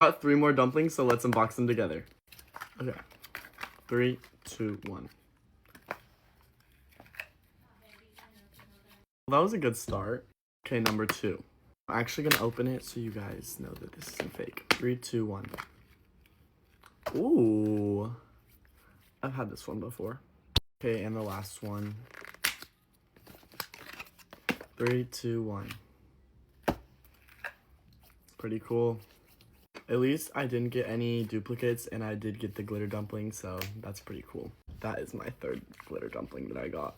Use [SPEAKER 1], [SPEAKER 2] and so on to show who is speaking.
[SPEAKER 1] Got 3 more dumplings, so let's unbox them together. Okay. 3, 2, 1. Well, that was a good start. Okay, number 2. I'm actually gonna open it so you guys know that this isn't fake. 3, 2, 1. Ooh. I've had this one before. Okay, and the last one. 3, 2, 1. Pretty cool. At least I didn't get any duplicates, and I did get the glitter dumpling, so that's pretty cool. That is my 3rd glitter dumpling that I got.